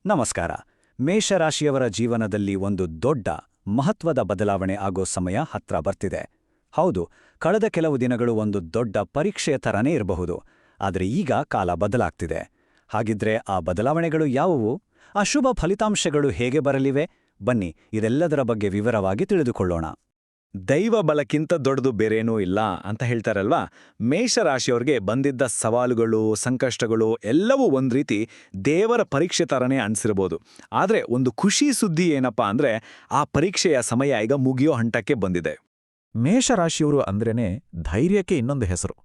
ನಮಸ್ಕಾರ. ಮೇಷರಾಶಿಯವರ ಜೀವನದಲ್ಲಿ ಒಂದು ದೊಡ್ಡ ಮಹತ್ವದ ಬದಲಾವಣೆ ಆಗೋ ಸಮಯ ಹತ್ರ ಬರ್ತಿದೆ. ಹೌದು, ಕಳೆದ ಕೆಲವು ದಿನಗಳು ಒಂದು ದೊಡ್ಡ ಪರೀಕ್ಷೆಯ ಥರನೇ ಇರಬಹುದು. ಆದರೆ ಈಗ ಕಾಲ ಬದಲಾಗ್ತಿದೆ. ಹಾಗಿದ್ರೆ ಆ ಬದಲಾವಣೆಗಳು ಯಾವುವು? ಆ ಶುಭ ಫಲಿತಾಂಶಗಳು ಹೇಗೆ ಬರಲಿವೆ? ಬನ್ನಿ, ಇದೆಲ್ಲದರ ಬಗ್ಗೆ ವಿವರವಾಗಿ ತಿಳಿದುಕೊಳ್ಳೋಣ. ದೈವ ಬಲಕ್ಕಿಂತ ದೊಡ್ಡದು ಬೇರೇನೂ ಇಲ್ಲ ಅಂತ ಹೇಳ್ತಾರಲ್ವಾ. ಮೇಷರಾಶಿಯವ್ರಿಗೆ ಬಂದಿದ್ದ ಸವಾಲುಗಳು, ಸಂಕಷ್ಟಗಳು ಎಲ್ಲವೂ ಒಂದ್ ರೀತಿ ದೇವರ ಪರೀಕ್ಷೆ ಥರನೇ ಅನ್ಸಿರ್ಬೋದು. ಆದರೆ ಒಂದು ಖುಷಿ ಸುದ್ದಿ ಏನಪ್ಪಾ ಅಂದ್ರೆ, ಆ ಪರೀಕ್ಷೆಯ ಸಮಯ ಈಗ ಮುಗಿಯೋ ಹಂತಕ್ಕೆ ಬಂದಿದೆ. ಮೇಷರಾಶಿಯವರು ಅಂದ್ರೇನೆ ಧೈರ್ಯಕ್ಕೆ ಇನ್ನೊಂದು ಹೆಸರು.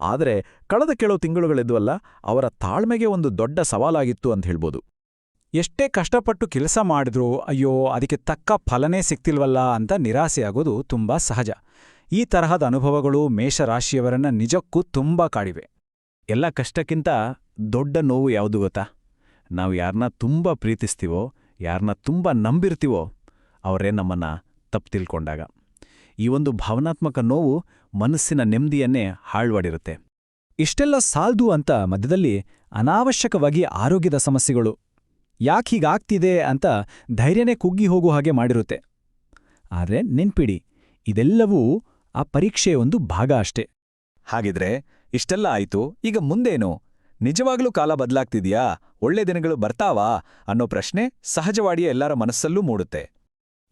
ಆದರೆ ಕಳೆದ ಕೆಲವು ತಿಂಗಳುಗಳಿದ್ವಲ್ಲ, ಅವರ ತಾಳ್ಮೆಗೆ ಒಂದು ದೊಡ್ಡ ಸವಾಲಾಗಿತ್ತು ಅಂತ ಹೇಳ್ಬೋದು. ಎಷ್ಟೇ ಕಷ್ಟಪಟ್ಟು ಕೆಲಸ ಮಾಡಿದ್ರೂ ಅಯ್ಯೋ ಅದಕ್ಕೆ ತಕ್ಕ ಫಲನೇ ಸಿಕ್ತಿಲ್ವಲ್ಲ ಅಂತ ನಿರಾಸೆಯಾಗೋದು ತುಂಬಾ ಸಹಜ. ಈ ತರಹದ ಅನುಭವಗಳು ಮೇಷರಾಶಿಯವರನ್ನ ನಿಜಕ್ಕೂ ತುಂಬಾ ಕಾಡಿವೆ. ಎಲ್ಲ ಕಷ್ಟಕ್ಕಿಂತ ದೊಡ್ಡ ನೋವು ಯಾವುದು ಗೊತ್ತಾ? ನಾವು ಯಾರನ್ನ ತುಂಬ ಪ್ರೀತಿಸ್ತೀವೋ, ಯಾರನ್ನ ತುಂಬ ನಂಬಿರ್ತೀವೋ, ಅವರೇ ನಮ್ಮನ್ನ ತಪ್ಪು ತಿಳ್ಕೊಂಡಾಗ. ಈ ಒಂದು ಭಾವನಾತ್ಮಕ ನೋವು ಮನಸ್ಸಿನ ನೆಮ್ಮದಿಯನ್ನೇ ಹಾಳ್ವಾಡಿರುತ್ತೆ. ಇಷ್ಟೆಲ್ಲ ಸಾಲ್ದು ಅಂತ ಮಧ್ಯದಲ್ಲಿ ಅನಾವಶ್ಯಕವಾಗಿ ಆರೋಗ್ಯದ ಸಮಸ್ಯೆಗಳು ಯಾಕೀಗಾಗ್ತಿದೆ ಅಂತ ಧೈರ್ಯನೇ ಕುಗ್ಗಿ ಹೋಗೋ ಹಾಗೆ ಮಾಡಿರುತ್ತೆ. ಆದರೆ ನೆನ್ಪಿಡಿ, ಇದೆಲ್ಲವೂ ಆ ಪರೀಕ್ಷೆಯ ಒಂದು ಭಾಗ ಅಷ್ಟೇ. ಹಾಗಿದ್ರೆ ಇಷ್ಟೆಲ್ಲ ಆಯ್ತು, ಈಗ ಮುಂದೇನು? ನಿಜವಾಗ್ಲೂ ಕಾಲ ಬದಲಾಗ್ತಿದ್ಯಾ? ಒಳ್ಳೆ ದಿನಗಳು ಬರ್ತಾವಾ ಅನ್ನೋ ಪ್ರಶ್ನೆ ಸಹಜವಾಡಿಯ ಎಲ್ಲರ ಮನಸ್ಸಲ್ಲೂ ಮೂಡುತ್ತೆ.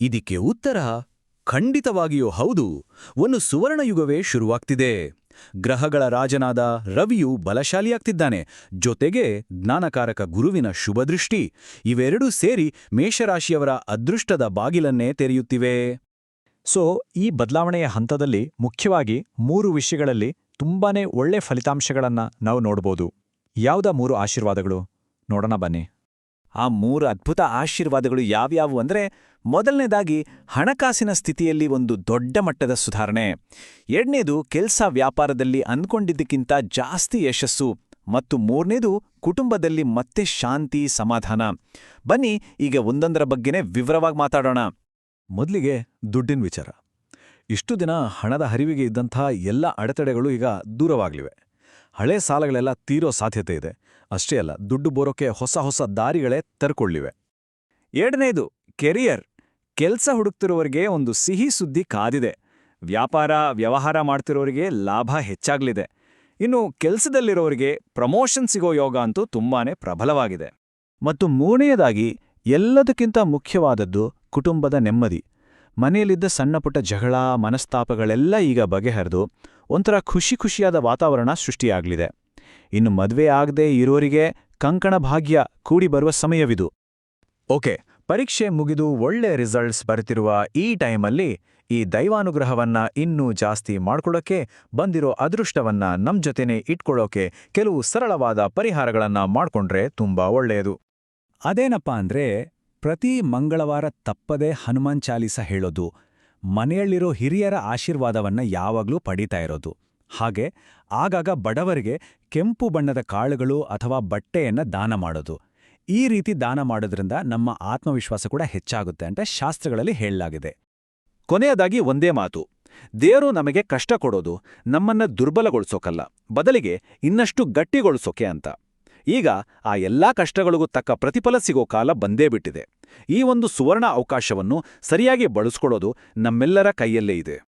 ಇದಕ್ಕೆ ಉತ್ತರ ಖಂಡಿತವಾಗಿಯೂ ಹೌದು. ಒಂದು ಸುವರ್ಣಯುಗವೇ ಶುರುವಾಗ್ತಿದೆ. ಗ್ರಹಗಳ ರಾಜನಾದ ರವಿಯು ಬಲಶಾಲಿಯಾಗ್ತಿದ್ದಾನೆ. ಜೊತೆಗೆ ಜ್ಞಾನಕಾರಕ ಗುರುವಿನ ಶುಭದೃಷ್ಟಿ ಇವೆರಡೂ ಸೇರಿ ಮೇಷರಾಶಿಯವರ ಅದೃಷ್ಟದ ಬಾಗಿಲನ್ನೇ ತೆರೆಯುತ್ತಿವೆ. ಈ ಬದಲಾವಣೆಯ ಹಂತದಲ್ಲಿ ಮುಖ್ಯವಾಗಿ 3 ವಿಷಯಗಳಲ್ಲಿ ತುಂಬಾನೇ ಒಳ್ಳೆ ಫಲಿತಾಂಶಗಳನ್ನ ನಾವು ನೋಡ್ಬೋದು. ಯಾವ್ದಾ 3 ಆಶೀರ್ವಾದಗಳು? ನೋಡೋಣ ಬನ್ನಿ. ಆ 3 ಅದ್ಭುತ ಆಶೀರ್ವಾದಗಳು ಯಾವ್ಯಾವು ಅಂದ್ರೆ, ಮೊದಲನೇದಾಗಿ ಹಣಕಾಸಿನ ಸ್ಥಿತಿಯಲ್ಲಿ ಒಂದು ದೊಡ್ಡ ಮಟ್ಟದ ಸುಧಾರಣೆ. ಎರಡನೇದು ಕೆಲ್ಸ ವ್ಯಾಪಾರದಲ್ಲಿ ಅಂದ್ಕೊಂಡಿದ್ದಕ್ಕಿಂತ ಜಾಸ್ತಿ ಯಶಸ್ಸು. ಮತ್ತು ಮೂರನೇದು ಕುಟುಂಬದಲ್ಲಿ ಮತ್ತೆ ಶಾಂತಿ, ಸಮಾಧಾನ. ಬನ್ನಿ ಈಗ ಒಂದೊಂದರ ಬಗ್ಗೆನೇ ವಿವರವಾಗಿ ಮಾತಾಡೋಣ. ಮೊದಲಿಗೆ ದುಡ್ಡಿನ ವಿಚಾರ. ಇಷ್ಟು ದಿನ ಹಣದ ಹರಿವಿಗೆ ಇದ್ದಂಥ ಎಲ್ಲ ಅಡೆತಡೆಗಳು ಈಗ ದೂರವಾಗ್ಲಿವೆ. ಹಳೆ ಸಾಲಗಳೆಲ್ಲ ತೀರೋ ಸಾಧ್ಯತೆ ಇದೆ. ಅಷ್ಟೇ ಅಲ್ಲ, ದುಡ್ಡು ಬರೋಕೆ ಹೊಸ ಹೊಸ ದಾರಿಗಳೇ ತೆರ್ಕೊಳ್ಳಿವೆ. ಎರಡನೇದು ಕೆರಿಯರ್. ಕೆಲ್ಸ ಹುಡುಕ್ತಿರೋರಿಗೆ ಒಂದು ಸಿಹಿ ಸುದ್ದಿ ಕಾದಿದೆ. ವ್ಯಾಪಾರ ವ್ಯವಹಾರ ಮಾಡ್ತಿರೋರಿಗೆ ಲಾಭ ಹೆಚ್ಚಾಗ್ಲಿದೆ. ಇನ್ನು ಕೆಲ್ಸದಲ್ಲಿರೋರಿಗೆ ಪ್ರಮೋಷನ್ ಸಿಗೋ ಯೋಗ ಅಂತೂ ತುಂಬಾನೇ ಪ್ರಬಲವಾಗಿದೆ. ಮತ್ತು ಮೂರನೆಯದಾಗಿ ಎಲ್ಲದಕ್ಕಿಂತ ಮುಖ್ಯವಾದದ್ದು ಕುಟುಂಬದ ನೆಮ್ಮದಿ. ಮನೆಯಲ್ಲಿದ್ದ ಸಣ್ಣಪುಟ್ಟ ಜಗಳ, ಮನಸ್ತಾಪಗಳೆಲ್ಲ ಈಗ ಬಗೆಹರಿದು ಒಂಥರ ಖುಷಿಯಾದ ವಾತಾವರಣ ಸೃಷ್ಟಿಯಾಗ್ಲಿದೆ. ಇನ್ನು ಮದ್ವೆ ಆಗದೆ ಇರೋರಿಗೆ ಕಂಕಣ ಭಾಗ್ಯ ಕೂಡಿ ಬರುವ ಸಮಯವಿದು. ಓಕೆ, ಪರೀಕ್ಷೆ ಮುಗಿದು ಒಳ್ಳೆ ರಿಸಲ್ಟ್ಸ್ ಬರ್ತಿರುವ ಈ ಟೈಮಲ್ಲಿ ಈ ದೈವಾನುಗ್ರಹವನ್ನ ಇನ್ನೂ ಜಾಸ್ತಿ ಮಾಡ್ಕೊಳ್ಳೋಕೆ, ಬಂದಿರೋ ಅದೃಷ್ಟವನ್ನ ನಮ್ ಜೊತೆನೇ ಇಟ್ಕೊಳ್ಳೋಕೆ ಕೆಲವು ಸರಳವಾದ ಪರಿಹಾರಗಳನ್ನ ಮಾಡ್ಕೊಂಡ್ರೆ ತುಂಬಾ ಒಳ್ಳೆಯದು. ಅದೇನಪ್ಪಾ ಅಂದ್ರೆ, ಪ್ರತಿ ಮಂಗಳವಾರ ತಪ್ಪದೆ ಹನುಮಾನ್ ಚಾಲೀಸ ಹೇಳೋದು, ಮನೆಯಲ್ಲಿರೋ ಹಿರಿಯರ ಆಶೀರ್ವಾದವನ್ನ ಯಾವಾಗ್ಲೂ ಪಡೀತಾ ಇರೋದು, ಹಾಗೆ ಆಗಾಗ ಬಡವರಿಗೆ ಕೆಂಪು ಬಣ್ಣದ ಕಾಳುಗಳು ಅಥವಾ ಬಟ್ಟೆಯನ್ನ ದಾನ ಮಾಡೋದು. ಈ ರೀತಿ ದಾನ ಮಾಡೋದ್ರಿಂದ ನಮ್ಮ ಆತ್ಮವಿಶ್ವಾಸ ಕೂಡ ಹೆಚ್ಚಾಗುತ್ತೆ ಅಂತ ಶಾಸ್ತ್ರಗಳಲ್ಲಿ ಹೇಳಲಾಗಿದೆ. ಕೊನೆಯದಾಗಿ ಒಂದೇ ಮಾತು, ದೇವರು ನಮಗೆ ಕಷ್ಟ ಕೊಡೋದು ನಮ್ಮನ್ನ ದುರ್ಬಲಗೊಳಿಸೋಕಲ್ಲ, ಬದಲಿಗೆ ಇನ್ನಷ್ಟು ಗಟ್ಟಿಗೊಳಿಸೋಕೆ ಅಂತ. ಈಗ ಆ ಎಲ್ಲಾ ಕಷ್ಟಗಳಿಗೂ ತಕ್ಕ ಪ್ರತಿಫಲ ಸಿಗೋ ಕಾಲ ಬಂದೇ ಬಿಟ್ಟಿದೆ. ಈ ಒಂದು ಸುವರ್ಣ ಅವಕಾಶವನ್ನು ಸರಿಯಾಗಿ ಬಳಸ್ಕೊಳ್ಳೋದು ನಮ್ಮೆಲ್ಲರ ಕೈಯಲ್ಲೇ ಇದೆ.